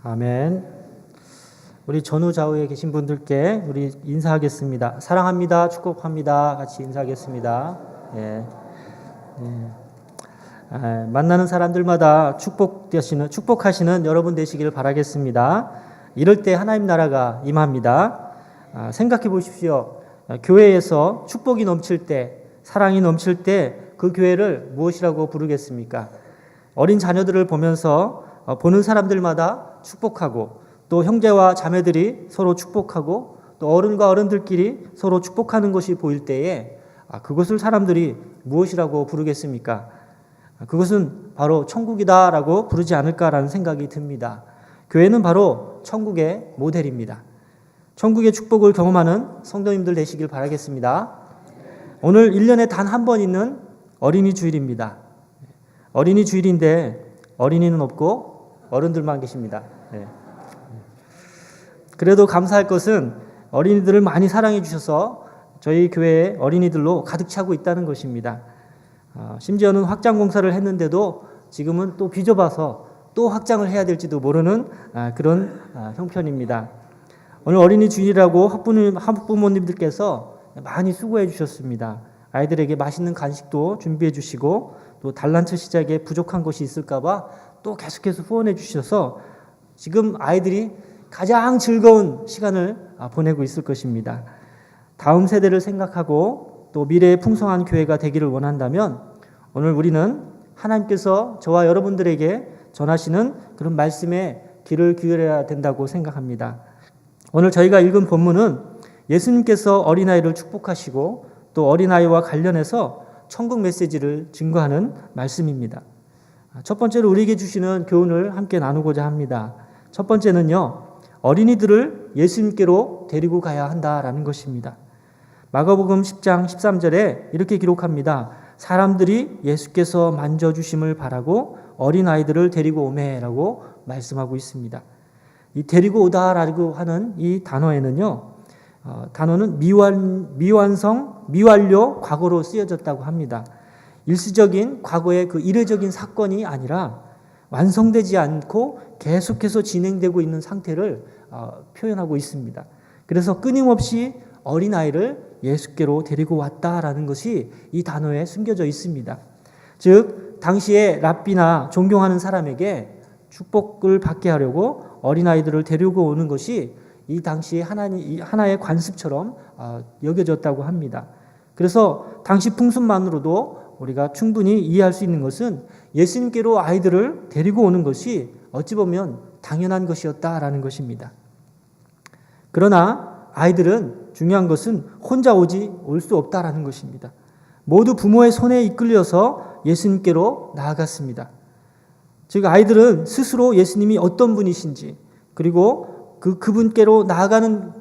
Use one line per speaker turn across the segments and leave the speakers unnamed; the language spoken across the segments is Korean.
아멘. 우리 전후 좌우에 계신 분들께 우리 인사하겠습니다. 사랑합니다. 축복합니다. 같이 인사하겠습니다. 예. 만나는 사람들마다 축복하시는 여러분 되시기를 바라겠습니다. 이럴 때 하나님 나라가 임합니다. 생각해 보십시오. 교회에서 축복이 넘칠 때, 사랑이 넘칠 때 그 교회를 무엇이라고 부르겠습니까? 어린 자녀들을 보면서 보는 사람들마다 축복하고, 또 형제와 자매들이 서로 축복하고, 또 어른과 어른들끼리 서로 축복하는 것이 보일 때에 그것을 사람들이 무엇이라고 부르겠습니까? 그것은 바로 천국이다라고 부르지 않을까라는 생각이 듭니다. 교회는 바로 천국의 모델입니다. 천국의 축복을 경험하는 성도님들 되시길 바라겠습니다. 오늘 1년에 단 한 번 있는 어린이 주일입니다. 어린이 주일인데 어린이는 없고 어른들만 계십니다. 그래도 감사할 것은 어린이들을 많이 사랑해 주셔서 저희 교회에 어린이들로 가득 차고 있다는 것입니다. 심지어는 확장 공사를 했는데도 지금은 또 비좁아서 또 확장을 해야 될지도 모르는 그런 형편입니다. 오늘 어린이 주일이라고 학부모님들께서 많이 수고해 주셨습니다. 아이들에게 맛있는 간식도 준비해 주시고, 또 단란체 시작에 부족한 것이 있을까 봐 또 계속해서 후원해 주셔서 지금 아이들이 가장 즐거운 시간을 보내고 있을 것입니다. 다음 세대를 생각하고 또 미래의 풍성한 교회가 되기를 원한다면 오늘 우리는 하나님께서 저와 여러분들에게 전하시는 그런 말씀에 귀를 기울여야 된다고 생각합니다. 오늘 저희가 읽은 본문은 예수님께서 어린아이를 축복하시고 또 어린아이와 관련해서 천국 메시지를 증거하는 말씀입니다. 첫 번째로 우리에게 주시는 교훈을 함께 나누고자 합니다. 첫 번째는요, 어린이들을 예수님께로 데리고 가야 한다라는 것입니다. 마가복음 10장 13절에 이렇게 기록합니다. 사람들이 예수께서 만져주심을 바라고 어린아이들을 데리고 오매라고 말씀하고 있습니다. 이 데리고 오다라고 하는 이 단어에는요, 단어는 미완료 과거로 쓰여졌다고 합니다. 일시적인 과거의 그 이례적인 사건이 아니라 완성되지 않고 계속해서 진행되고 있는 상태를 표현하고 있습니다. 그래서 끊임없이 어린아이를 예수께로 데리고 왔다라는 것이 이 단어에 숨겨져 있습니다. 즉 당시에 랍비나 존경하는 사람에게 축복을 받게 하려고 어린아이들을 데리고 오는 것이 이 당시에 하나의 관습처럼 여겨졌다고 합니다. 그래서 당시 풍습만으로도 우리가 충분히 이해할 수 있는 것은 예수님께로 아이들을 데리고 오는 것이 어찌 보면 당연한 것이었다라는 것입니다. 그러나 아이들은 중요한 것은 혼자 올 수 없다라는 것입니다. 모두 부모의 손에 이끌려서 예수님께로 나아갔습니다. 즉 아이들은 스스로 예수님이 어떤 분이신지, 그리고 그분께로 나아가는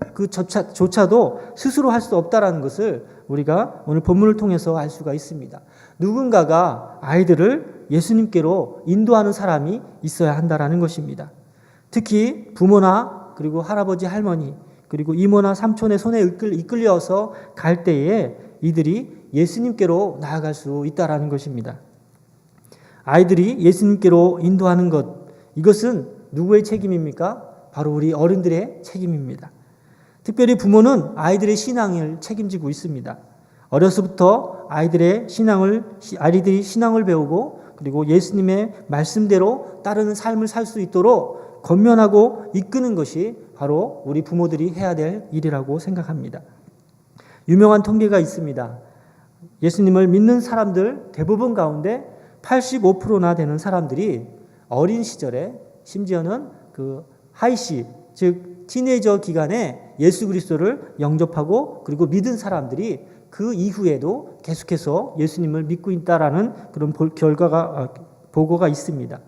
조차도 스스로 할 수 없다라는 것을 우리가 오늘 본문을 통해서 알 수가 있습니다. 누군가가 아이들을 예수님께로 인도하는 사람이 있어야 한다라는 것입니다. 특히 부모나 그리고 할아버지, 할머니, 그리고 이모나 삼촌의 손에 이끌려서 갈 때에 이들이 예수님께로 나아갈 수 있다라는 것입니다. 아이들이 예수님께로 인도하는 것, 이것은 누구의 책임입니까? 바로 우리 어른들의 책임입니다. 특별히 부모는 아이들의 신앙을 책임지고 있습니다. 어려서부터 아이들이 신앙을 배우고 그리고 예수님의 말씀대로 따르는 삶을 살 수 있도록 권면하고 이끄는 것이 바로 우리 부모들이 해야 될 일이라고 생각합니다. 유명한 통계가 있습니다. 예수님을 믿는 사람들 대부분 가운데 85%나 되는 사람들이 어린 시절에, 심지어는 하이시, 즉 티네이저 기간에 예수 그리스도를 영접하고 그리고 믿은 사람들이 그 이후에도 계속해서 예수님을 믿고 있다라는 그런 보고가 있습니다.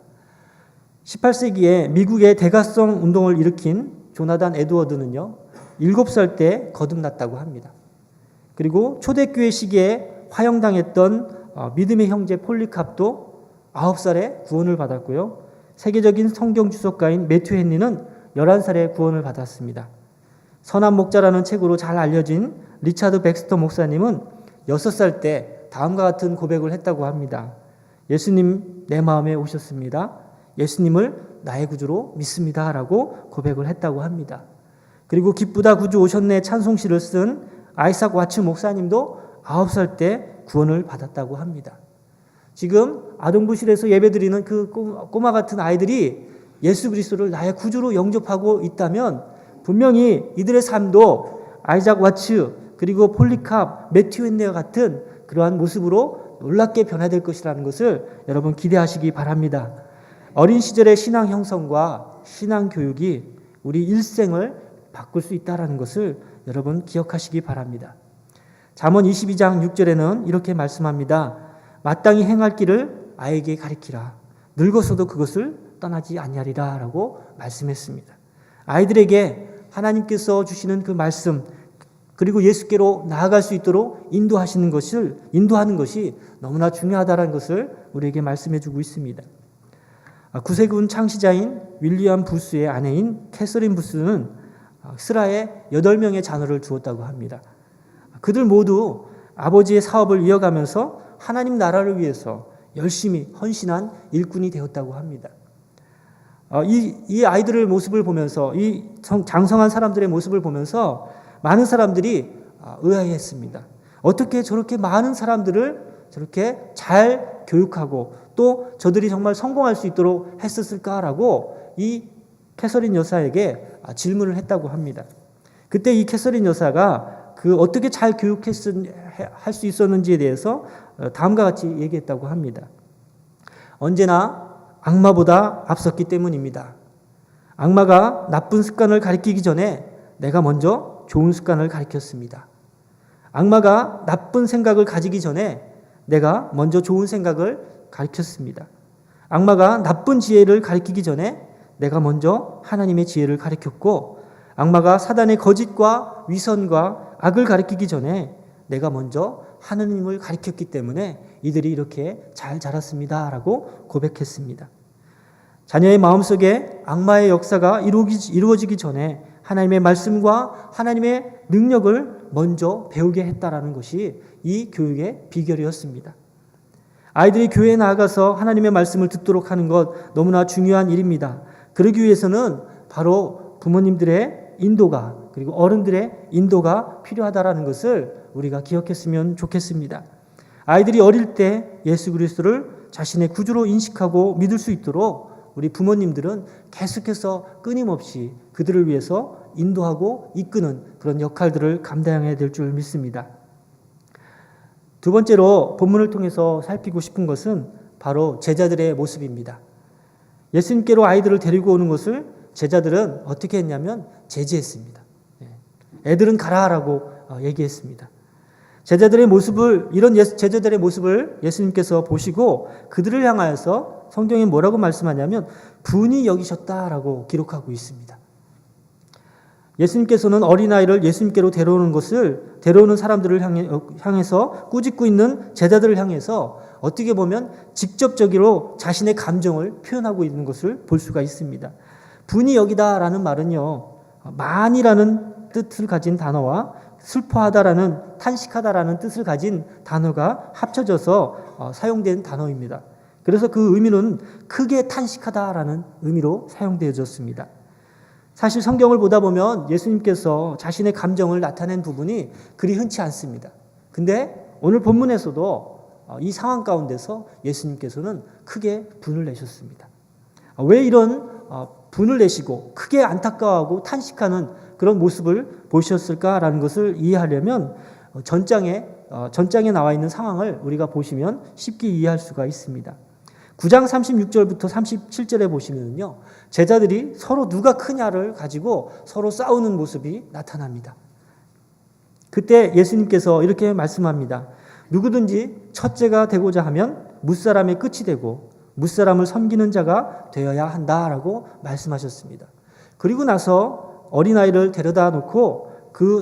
18세기에 미국의 대가성 운동을 일으킨 조나단 에드워드는요, 7살 때 거듭났다고 합니다. 그리고 초대교회 시기에 화형당했던 믿음의 형제 폴리캅도 9살에 구원을 받았고요. 세계적인 성경 주석가인 매튜 헨리는 11살에 구원을 받았습니다. 선한 목자라는 책으로 잘 알려진 리차드 백스터 목사님은 6살 때 다음과 같은 고백을 했다고 합니다. 예수님 내 마음에 오셨습니다. 예수님을 나의 구주로 믿습니다 라고 고백을 했다고 합니다. 그리고 기쁘다 구주 오셨네 찬송시를 쓴 아이삭 와츠 목사님도 9살 때 구원을 받았다고 합니다. 지금 아동부실에서 예배드리는 그 꼬마 같은 아이들이 예수 그리스도를 나의 구주로 영접하고 있다면 분명히 이들의 삶도 아이작 와츠 그리고 폴리캅, 매튜 헨네와 같은 그러한 모습으로 놀랍게 변화될 것이라는 것을 여러분 기대하시기 바랍니다. 어린 시절의 신앙 형성과 신앙 교육이 우리 일생을 바꿀 수 있다는 것을 여러분 기억하시기 바랍니다. 잠언 22장 6절에는 이렇게 말씀합니다. 마땅히 행할 길을 아이에게 가리키라. 늙어서도 그것을 떠나지 아니하리라 라고 말씀했습니다. 아이들에게 하나님께서 주시는 그 말씀 그리고 예수께로 나아갈 수 있도록 인도하는 것이 너무나 중요하다는 것을 우리에게 말씀해 주고 있습니다. 구세군 창시자인 윌리엄 부스의 아내인 캐서린 부스는 스라에 8명의 자녀를 두었다고 합니다. 그들 모두 아버지의 사업을 이어가면서 하나님 나라를 위해서 열심히 헌신한 일꾼이 되었다고 합니다. 이 아이들의 모습을 보면서 이 장성한 사람들의 모습을 보면서 많은 사람들이 의아해했습니다. 어떻게 저렇게 많은 사람들을 저렇게 잘 교육하고 또 저들이 정말 성공할 수 있도록 했었을까라고 이 캐서린 여사에게 질문을 했다고 합니다. 그때 이 캐서린 여사가 그 어떻게 잘 할 수 있었는지에 대해서 다음과 같이 얘기했다고 합니다. 언제나 악마보다 앞섰기 때문입니다. 악마가 나쁜 습관을 가리키기 전에 내가 먼저 좋은 습관을 가리켰습니다. 악마가 나쁜 생각을 가지기 전에 내가 먼저 좋은 생각을 가리켰습니다. 악마가 나쁜 지혜를 가리키기 전에 내가 먼저 하나님의 지혜를 가리켰고 악마가 사단의 거짓과 위선과 악을 가리키기 전에 내가 먼저 하느님을 가리켰기 때문에 이들이 이렇게 잘 자랐습니다 라고 고백했습니다. 자녀의 마음속에 악마의 역사가 이루어지기 전에 하나님의 말씀과 하나님의 능력을 먼저 배우게 했다라는 것이 이 교육의 비결이었습니다. 아이들이 교회에 나아가서 하나님의 말씀을 듣도록 하는 것 너무나 중요한 일입니다. 그러기 위해서는 바로 부모님들의 인도가 그리고 어른들의 인도가 필요하다라는 것을 우리가 기억했으면 좋겠습니다. 아이들이 어릴 때 예수 그리스도를 자신의 구주로 인식하고 믿을 수 있도록 우리 부모님들은 계속해서 끊임없이 그들을 위해서 인도하고 이끄는 그런 역할들을 감당해야 될 줄 믿습니다. 두 번째로 본문을 통해서 살피고 싶은 것은 바로 제자들의 모습입니다. 예수님께로 아이들을 데리고 오는 것을 제자들은 어떻게 했냐면 제지했습니다. 애들은 가라라고 얘기했습니다. 제자들의 모습을 예수님께서 보시고 그들을 향하여서 성경에 뭐라고 말씀하냐면 분이 여기셨다라고 기록하고 있습니다. 예수님께서는 어린아이를 예수님께로 데려오는 사람들을 향해서 꾸짖고 있는 제자들을 향해서 어떻게 보면 직접적으로 자신의 감정을 표현하고 있는 것을 볼 수가 있습니다. 분이 여기다라는 말은요, 많이라는 뜻을 가진 단어와 슬퍼하다라는 탄식하다라는 뜻을 가진 단어가 합쳐져서 사용된 단어입니다. 그래서 그 의미는 크게 탄식하다라는 의미로 사용되어졌습니다. 사실 성경을 보다 보면 예수님께서 자신의 감정을 나타낸 부분이 그리 흔치 않습니다. 근데 오늘 본문에서도 이 상황 가운데서 예수님께서는 크게 분을 내셨습니다. 왜 이런 분을 내시고 크게 안타까워하고 탄식하는 그런 모습을 보셨을까라는 것을 이해하려면 전장에 나와 있는 상황을 우리가 보시면 쉽게 이해할 수가 있습니다. 9장 36절부터 37절에 보시면요, 제자들이 서로 누가 크냐를 가지고 서로 싸우는 모습이 나타납니다. 그때 예수님께서 이렇게 말씀합니다. 누구든지 첫째가 되고자 하면 무사람의 끝이 되고 무사람을 섬기는 자가 되어야 한다라고 말씀하셨습니다. 그리고 나서 어린아이를 데려다 놓고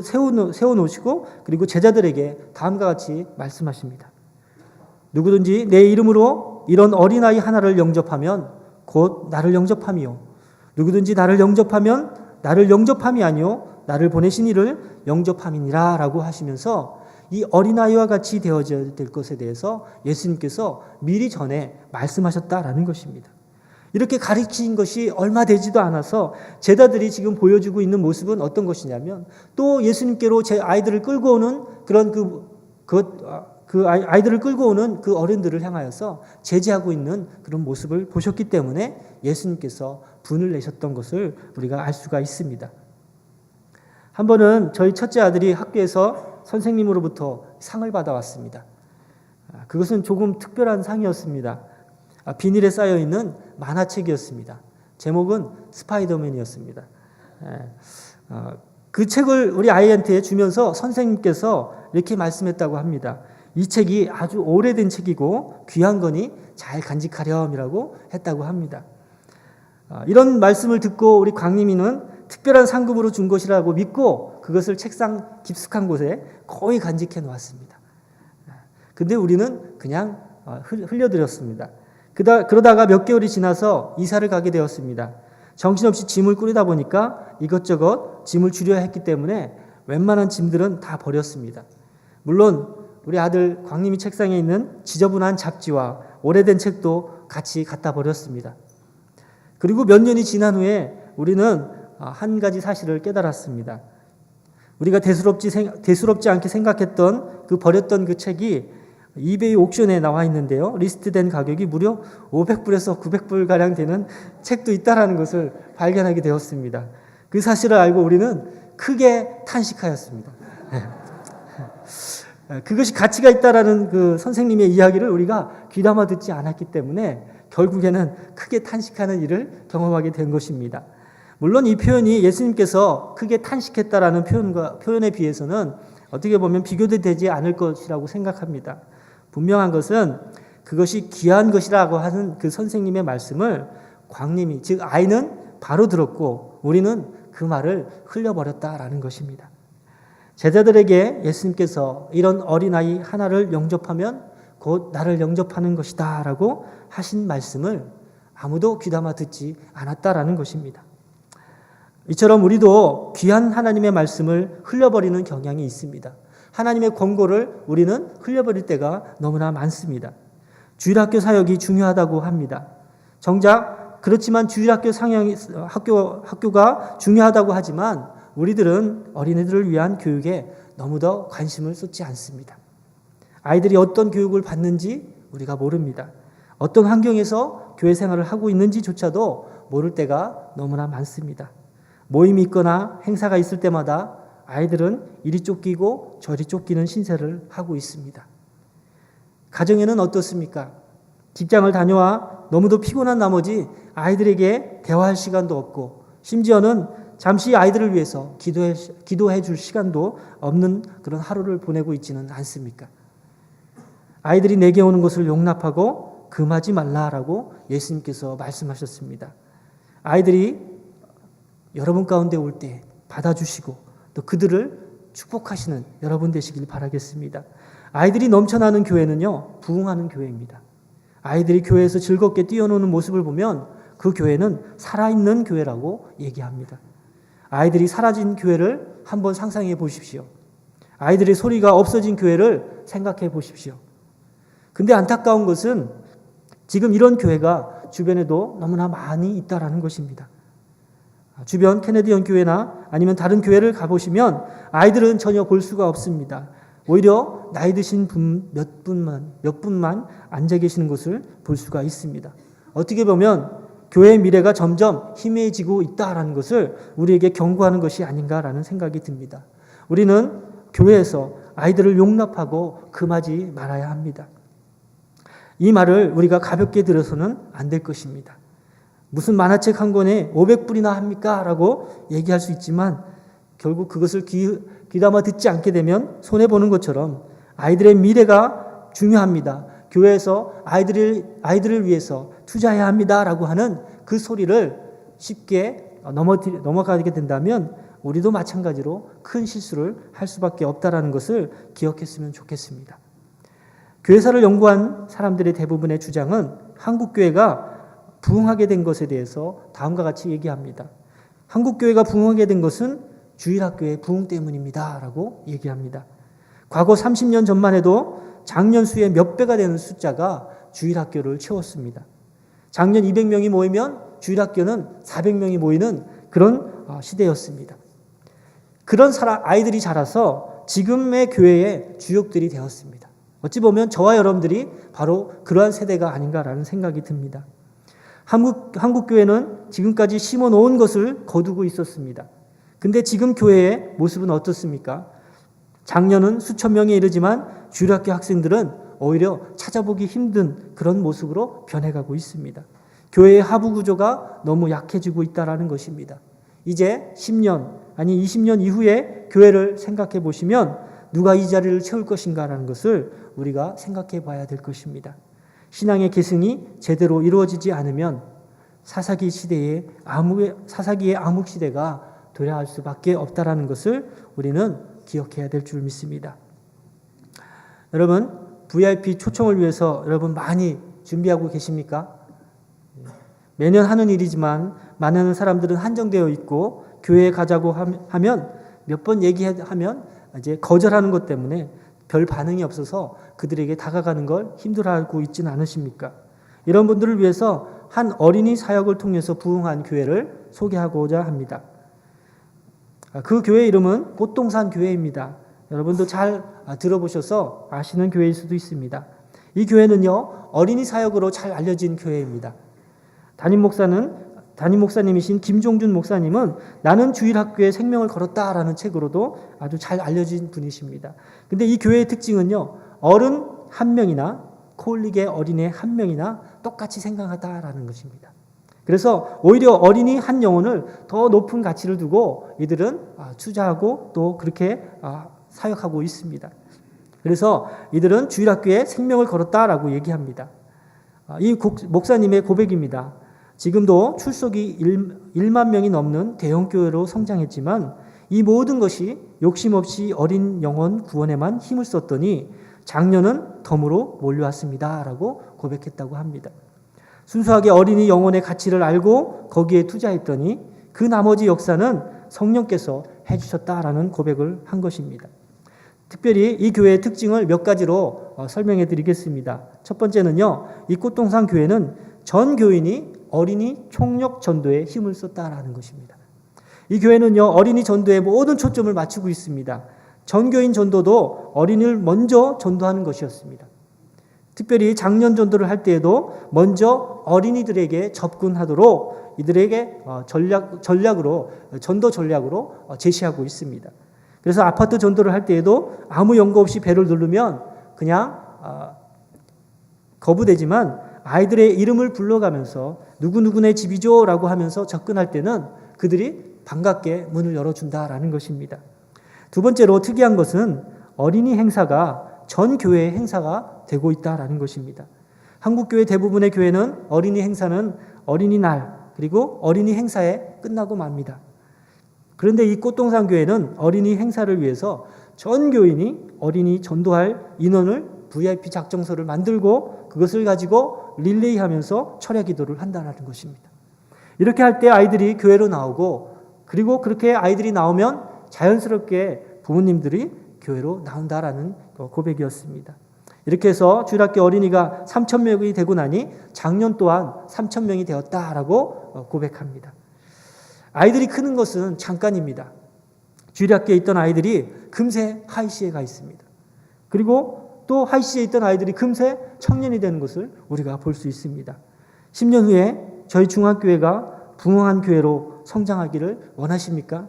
세워놓으시고 그리고 제자들에게 다음과 같이 말씀하십니다. 누구든지 내 이름으로 이런 어린아이 하나를 영접하면 곧 나를 영접함이요. 누구든지 나를 영접하면 나를 영접함이 아니요 나를 보내신 이를 영접함이니라 라고 하시면서 이 어린아이와 같이 되어져야 될 것에 대해서 예수님께서 미리 전에 말씀하셨다라는 것입니다. 이렇게 가르친 것이 얼마 되지도 않아서 제자들이 지금 보여주고 있는 모습은 어떤 것이냐면 또 예수님께로 제 아이들을 끌고 오는 그런 아이들을 끌고 오는 그 어른들을 향하여서 제지하고 있는 그런 모습을 보셨기 때문에 예수님께서 분을 내셨던 것을 우리가 알 수가 있습니다. 한 번은 저희 첫째 아들이 학교에서 선생님으로부터 상을 받아왔습니다. 그것은 조금 특별한 상이었습니다. 비닐에 쌓여있는 만화책이었습니다. 제목은 스파이더맨이었습니다. 그 책을 우리 아이한테 주면서 선생님께서 이렇게 말씀했다고 합니다. 이 책이 아주 오래된 책이고 귀한 거니 잘 간직하렴이라고 했다고 합니다. 이런 말씀을 듣고 우리 광림이는 특별한 상금으로 준 것이라고 믿고 그것을 책상 깊숙한 곳에 거의 간직해 놓았습니다. 근데 우리는 그냥 흘려드렸습니다. 그러다가 몇 개월이 지나서 이사를 가게 되었습니다. 정신없이 짐을 꾸리다 보니까 이것저것 짐을 줄여야 했기 때문에 웬만한 짐들은 다 버렸습니다. 물론 우리 아들 광림이 책상에 있는 지저분한 잡지와 오래된 책도 같이 갖다 버렸습니다. 그리고 몇 년이 지난 후에 우리는 한 가지 사실을 깨달았습니다. 우리가 대수롭지 않게 생각했던 버렸던 그 책이 이베이 옥션에 나와 있는데요. 리스트된 가격이 무려 500불에서 900불가량 되는 책도 있다는 것을 발견하게 되었습니다. 그 사실을 알고 우리는 크게 탄식하였습니다. 그것이 가치가 있다라는 그 선생님의 이야기를 우리가 귀담아 듣지 않았기 때문에 결국에는 크게 탄식하는 일을 경험하게 된 것입니다. 물론 이 표현이 예수님께서 크게 탄식했다라는 표현에 비해서는 어떻게 보면 비교도 되지 않을 것이라고 생각합니다. 분명한 것은 그것이 귀한 것이라고 하는 그 선생님의 말씀을 광림이, 즉 아이는 바로 들었고 우리는 그 말을 흘려버렸다라는 것입니다. 제자들에게 예수님께서 이런 어린아이 하나를 영접하면 곧 나를 영접하는 것이다 라고 하신 말씀을 아무도 귀담아 듣지 않았다라는 것입니다. 이처럼 우리도 귀한 하나님의 말씀을 흘려버리는 경향이 있습니다. 하나님의 권고를 우리는 흘려버릴 때가 너무나 많습니다. 주일학교 사역이 중요하다고 합니다. 정작 그렇지만 주일학교 학교가 중요하다고 하지만 우리들은 어린애들을 위한 교육에 너무도 관심을 쏟지 않습니다. 아이들이 어떤 교육을 받는지 우리가 모릅니다. 어떤 환경에서 교회 생활을 하고 있는지조차도 모를 때가 너무나 많습니다. 모임이 있거나 행사가 있을 때마다 아이들은 이리 쫓기고 저리 쫓기는 신세를 하고 있습니다. 가정에는 어떻습니까? 직장을 다녀와 너무도 피곤한 나머지 아이들에게 대화할 시간도 없고 심지어는 잠시 아이들을 위해서 기도해 줄 시간도 없는 그런 하루를 보내고 있지는 않습니까? 아이들이 내게 오는 것을 용납하고 금하지 말라라고 예수님께서 말씀하셨습니다. 아이들이 여러분 가운데 올 때 받아주시고 또 그들을 축복하시는 여러분 되시길 바라겠습니다. 아이들이 넘쳐나는 교회는요, 부흥하는 교회입니다. 아이들이 교회에서 즐겁게 뛰어노는 모습을 보면 그 교회는 살아있는 교회라고 얘기합니다. 아이들이 사라진 교회를 한번 상상해 보십시오. 아이들의 소리가 없어진 교회를 생각해 보십시오. 근데 안타까운 것은 지금 이런 교회가 주변에도 너무나 많이 있다라는 것입니다. 주변 케네디언 교회나 아니면 다른 교회를 가보시면 아이들은 전혀 볼 수가 없습니다. 오히려 나이 드신 몇 분만 앉아 계시는 것을 볼 수가 있습니다. 어떻게 보면 교회의 미래가 점점 희미해지고 있다라는 것을 우리에게 경고하는 것이 아닌가라는 생각이 듭니다. 우리는 교회에서 아이들을 용납하고 금하지 말아야 합니다. 이 말을 우리가 가볍게 들어서는 안 될 것입니다. 무슨 만화책 한 권에 500불이나 합니까? 라고 얘기할 수 있지만 결국 그것을 귀담아 듣지 않게 되면 손해보는 것처럼 아이들의 미래가 중요합니다. 교회에서 아이들을 위해서 투자해야 합니다. 라고 하는 그 소리를 쉽게 넘어가게 된다면 우리도 마찬가지로 큰 실수를 할 수밖에 없다는 것을 기억했으면 좋겠습니다. 교회사를 연구한 사람들의 대부분의 주장은 한국교회가 부흥하게 된 것에 대해서 다음과 같이 얘기합니다. 한국교회가 부흥하게 된 것은 주일학교의 부흥 때문입니다. 라고 얘기합니다. 과거 30년 전만 해도 작년 수의 몇 배가 되는 숫자가 주일학교를 채웠습니다. 작년 200명이 모이면 주일학교는 400명이 모이는 그런 시대였습니다. 그런 아이들이 자라서 지금의 교회의 주역들이 되었습니다. 어찌 보면 저와 여러분들이 바로 그러한 세대가 아닌가라는 생각이 듭니다. 한국 교회는 지금까지 심어놓은 것을 거두고 있었습니다. 근데 지금 교회의 모습은 어떻습니까? 작년은 수천 명에 이르지만 주일학교 학생들은 오히려 찾아보기 힘든 그런 모습으로 변해가고 있습니다. 교회의 하부 구조가 너무 약해지고 있다는 것입니다. 이제 10년 아니 20년 이후에 교회를 생각해 보시면 누가 이 자리를 채울 것인가라는 것을 우리가 생각해 봐야 될 것입니다. 신앙의 계승이 제대로 이루어지지 않으면 사사기의 암흑 시대가 도래할 수밖에 없다라는 것을 우리는 기억해야 될 줄 믿습니다. 여러분, VIP 초청을 위해서 여러분 많이 준비하고 계십니까? 매년 하는 일이지만 많은 사람들은 한정되어 있고 교회에 가자고 하면 몇 번 얘기하면 이제 거절하는 것 때문에 별 반응이 없어서 그들에게 다가가는 걸 힘들어하고 있지는 않으십니까? 이런 분들을 위해서 한 어린이 사역을 통해서 부흥한 교회를 소개하고자 합니다. 그 교회 이름은 꽃동산 교회입니다. 여러분도 잘 들어보셔서 아시는 교회일 수도 있습니다. 이 교회는요, 어린이 사역으로 잘 알려진 교회입니다. 담임 목사님이신 김종준 목사님은 나는 주일학교에 생명을 걸었다라는 책으로도 아주 잘 알려진 분이십니다. 근데 이 교회의 특징은요, 어른 한 명이나 코올릭의 어린애 한 명이나 똑같이 생각하다라는 것입니다. 그래서 오히려 어린이 한 영혼을 더 높은 가치를 두고 이들은 투자하고 또 그렇게 사역하고 있습니다. 그래서 이들은 주일학교에 생명을 걸었다라고 얘기합니다. 이 목사님의 고백입니다. 지금도 출석이 1만 명이 넘는 대형교회로 성장했지만 이 모든 것이 욕심 없이 어린 영혼 구원에만 힘을 썼더니 작년은 덤으로 몰려왔습니다. 라고 고백했다고 합니다. 순수하게 어린이 영혼의 가치를 알고 거기에 투자했더니 그 나머지 역사는 성령께서 해주셨다라는 고백을 한 것입니다. 특별히 이 교회의 특징을 몇 가지로 설명해 드리겠습니다. 첫 번째는요, 이 꽃동산 교회는 전 교인이 어린이 총력 전도에 힘을 썼다라는 것입니다. 이 교회는요, 어린이 전도에 모든 초점을 맞추고 있습니다. 전교인 전도도 어린이를 먼저 전도하는 것이었습니다. 특별히 작년 전도를 할 때에도 먼저 어린이들에게 접근하도록 이들에게 전도 전략으로 제시하고 있습니다. 그래서 아파트 전도를 할 때에도 아무 연고 없이 배를 누르면 그냥 거부되지만 아이들의 이름을 불러가면서 누구누구네 집이죠 라고 하면서 접근할 때는 그들이 반갑게 문을 열어준다라는 것입니다. 두 번째로 특이한 것은 어린이 행사가 전 교회의 행사가 되고 있다라는 것입니다. 한국교회 대부분의 교회는 어린이 행사는 어린이날 그리고 어린이 행사에 끝나고 맙니다. 그런데 이 꽃동산 교회는 어린이 행사를 위해서 전 교인이 어린이 전도할 인원을 VIP 작정서를 만들고 그것을 가지고 릴레이하면서 철야 기도를 한다는 것입니다. 이렇게 할 때 아이들이 교회로 나오고 그리고 그렇게 아이들이 나오면 자연스럽게 부모님들이 교회로 나온다라는 고백이었습니다. 이렇게 해서 주일학교 어린이가 3,000명이 되고 나니 작년 또한 3,000명이 되었다라고 고백합니다. 아이들이 크는 것은 잠깐입니다. 주일학교에 있던 아이들이 금세 하이시에 가 있습니다. 그리고 또 하이시에 있던 아이들이 금세 청년이 되는 것을 우리가 볼 수 있습니다. 10년 후에 저희 중학교회가 부흥한 교회로 성장하기를 원하십니까?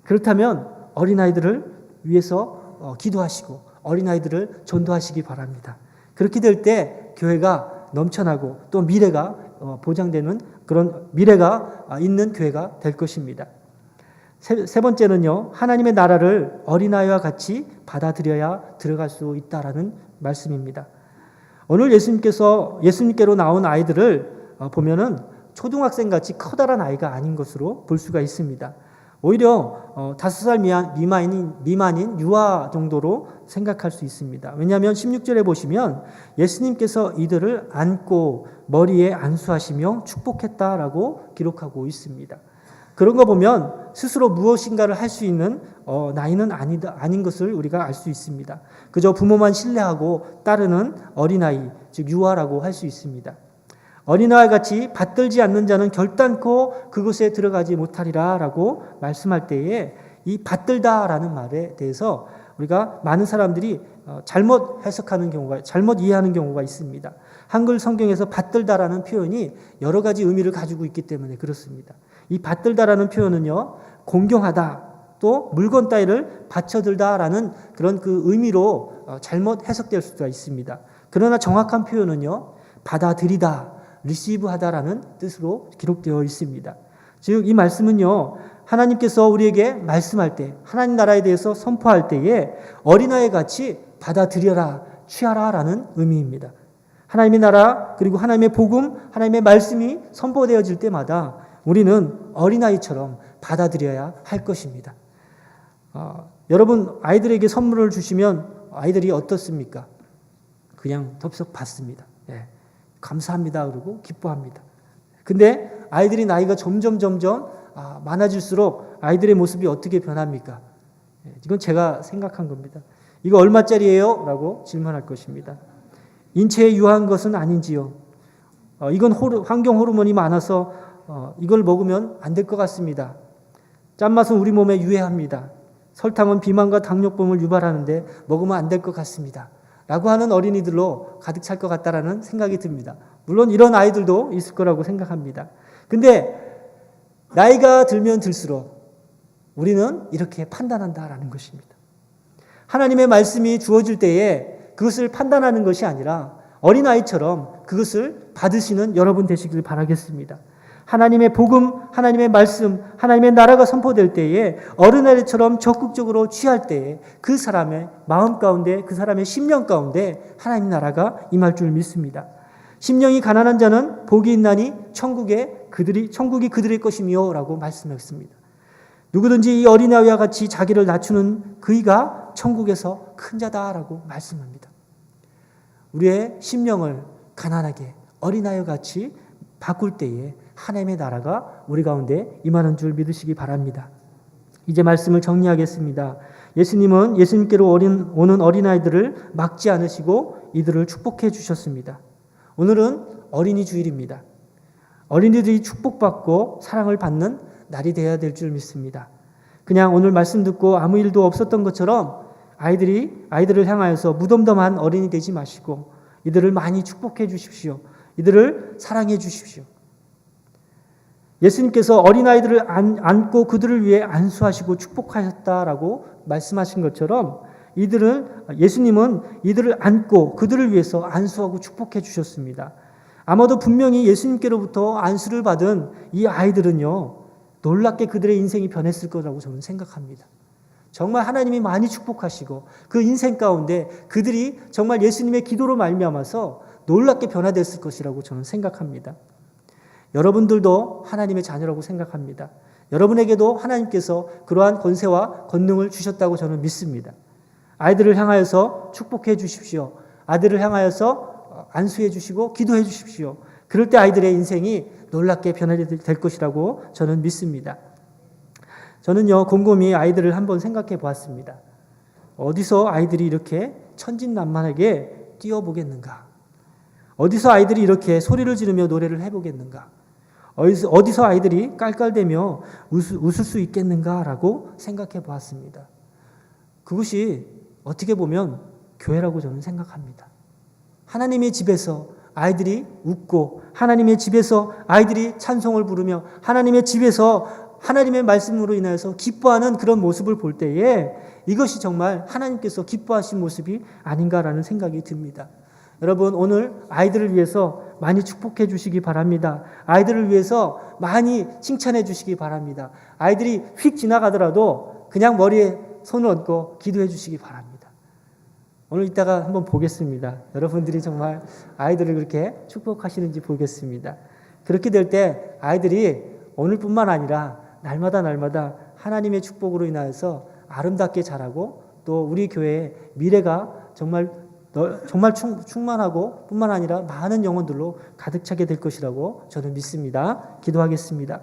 그렇다면 어린아이들을 위해서 기도하시고 어린아이들을 전도하시기 바랍니다. 그렇게 될 때 교회가 넘쳐나고 또 미래가 보장되는 그런 미래가 있는 교회가 될 것입니다. 세 번째는요, 하나님의 나라를 어린아이와 같이 받아들여야 들어갈 수 있다라는 말씀입니다. 오늘 예수님께로 나온 아이들을 보면은 초등학생 같이 커다란 아이가 아닌 것으로 볼 수가 있습니다. 오히려 5살 미만인 유아 정도로 생각할 수 있습니다. 왜냐하면 16절에 보시면 예수님께서 이들을 안고 머리에 안수하시며 축복했다라고 기록하고 있습니다. 그런 거 보면 스스로 무엇인가를 할 수 있는 나이는 아닌 것을 우리가 알 수 있습니다. 그저 부모만 신뢰하고 따르는 어린아이, 즉 유아라고 할 수 있습니다. 어린아이와 같이 받들지 않는 자는 결단코 그곳에 들어가지 못하리라 라고 말씀할 때에 이 받들다라는 말에 대해서 우리가 많은 사람들이 잘못 해석하는 경우가, 잘못 이해하는 경우가 있습니다. 한글 성경에서 받들다라는 표현이 여러 가지 의미를 가지고 있기 때문에 그렇습니다. 이 받들다라는 표현은요, 공경하다, 또 물건 따위를 받쳐들다라는 그런 그 의미로 잘못 해석될 수가 있습니다. 그러나 정확한 표현은요, 받아들이다, 리시브하다라는 뜻으로 기록되어 있습니다. 즉 이 말씀은요, 하나님께서 우리에게 말씀할 때, 하나님 나라에 대해서 선포할 때에 어린아이 같이 받아들여라, 취하라라는 의미입니다. 하나님의 나라, 그리고 하나님의 복음, 하나님의 말씀이 선포되어질 때마다 우리는 어린아이처럼 받아들여야 할 것입니다. 여러분, 아이들에게 선물을 주시면 아이들이 어떻습니까? 그냥 덥석 받습니다. 예, 감사합니다 그러고 기뻐합니다. 근데 아이들이 나이가 점점 많아질수록 아이들의 모습이 어떻게 변합니까? 이건 제가 생각한 겁니다. 이거 얼마짜리예요? 라고 질문할 것입니다. 인체에 유한 것은 아닌지요? 이건 환경 호르몬이 많아서 이걸 먹으면 안 될 것 같습니다. 짠맛은 우리 몸에 유해합니다. 설탕은 비만과 당뇨병을 유발하는데 먹으면 안 될 것 같습니다. 라고 하는 어린이들로 가득 찰 것 같다라는 생각이 듭니다. 물론 이런 아이들도 있을 거라고 생각합니다. 근데 나이가 들면 들수록 우리는 이렇게 판단한다라는 것입니다. 하나님의 말씀이 주어질 때에 그것을 판단하는 것이 아니라 어린아이처럼 그것을 받으시는 여러분 되시길 바라겠습니다. 하나님의 복음, 하나님의 말씀, 하나님의 나라가 선포될 때에 어린아이처럼 적극적으로 취할 때에 그 사람의 마음 가운데, 그 사람의 심령 가운데 하나님 나라가 임할 줄 믿습니다. 심령이 가난한 자는 복이 있나니 천국이 그들의 것이며 라고 말씀했습니다. 누구든지 이 어린아이와 같이 자기를 낮추는 그이가 천국에서 큰 자다라고 말씀합니다. 우리의 심령을 가난하게 어린아이와 같이 바꿀 때에 하나님의 나라가 우리 가운데 임하는 줄 믿으시기 바랍니다. 이제 말씀을 정리하겠습니다. 예수님은 예수님께로 오는 어린아이들을 막지 않으시고 이들을 축복해 주셨습니다. 오늘은 어린이 주일입니다. 어린이들이 축복받고 사랑을 받는 날이 되어야 될 줄 믿습니다. 그냥 오늘 말씀 듣고 아무 일도 없었던 것처럼 아이들을 향하여서 무덤덤한 어린이 되지 마시고 이들을 많이 축복해 주십시오. 이들을 사랑해 주십시오. 예수님께서 어린아이들을 안고 그들을 위해 안수하시고 축복하셨다라고 말씀하신 것처럼 예수님은 이들을 안고 그들을 위해서 안수하고 축복해 주셨습니다. 아마도 분명히 예수님께로부터 안수를 받은 이 아이들은요, 놀랍게 그들의 인생이 변했을 거라고 저는 생각합니다. 정말 하나님이 많이 축복하시고 그 인생 가운데 그들이 정말 예수님의 기도로 말미암아서 놀랍게 변화됐을 것이라고 저는 생각합니다. 여러분들도 하나님의 자녀라고 생각합니다. 여러분에게도 하나님께서 그러한 권세와 권능을 주셨다고 저는 믿습니다. 아이들을 향하여서 축복해 주십시오. 아들을 향하여서 안수해 주시고 기도해 주십시오. 그럴 때 아이들의 인생이 놀랍게 변화될 것이라고 저는 믿습니다. 저는요, 곰곰이 아이들을 한번 생각해 보았습니다. 어디서 아이들이 이렇게 천진난만하게 뛰어보겠는가? 어디서 아이들이 이렇게 소리를 지르며 노래를 해보겠는가? 어디서 아이들이 깔깔대며 웃을 수 있겠는가라고 생각해 보았습니다. 그것이 어떻게 보면 교회라고 저는 생각합니다. 하나님의 집에서 아이들이 웃고 하나님의 집에서 아이들이 찬송을 부르며 하나님의 집에서 하나님의 말씀으로 인하여서 기뻐하는 그런 모습을 볼 때에 이것이 정말 하나님께서 기뻐하신 모습이 아닌가라는 생각이 듭니다. 여러분, 오늘 아이들을 위해서 많이 축복해 주시기 바랍니다. 아이들을 위해서 많이 칭찬해 주시기 바랍니다. 아이들이 휙 지나가더라도 그냥 머리에 손을 얹고 기도해 주시기 바랍니다. 오늘 이따가 한번 보겠습니다. 여러분들이 정말 아이들을 그렇게 축복하시는지 보겠습니다. 그렇게 될 때 아이들이 오늘뿐만 아니라 날마다 하나님의 축복으로 인하여서 아름답게 자라고 또 우리 교회의 미래가 정말 충만하고 뿐만 아니라 많은 영혼들로 가득 차게 될 것이라고 저는 믿습니다. 기도하겠습니다.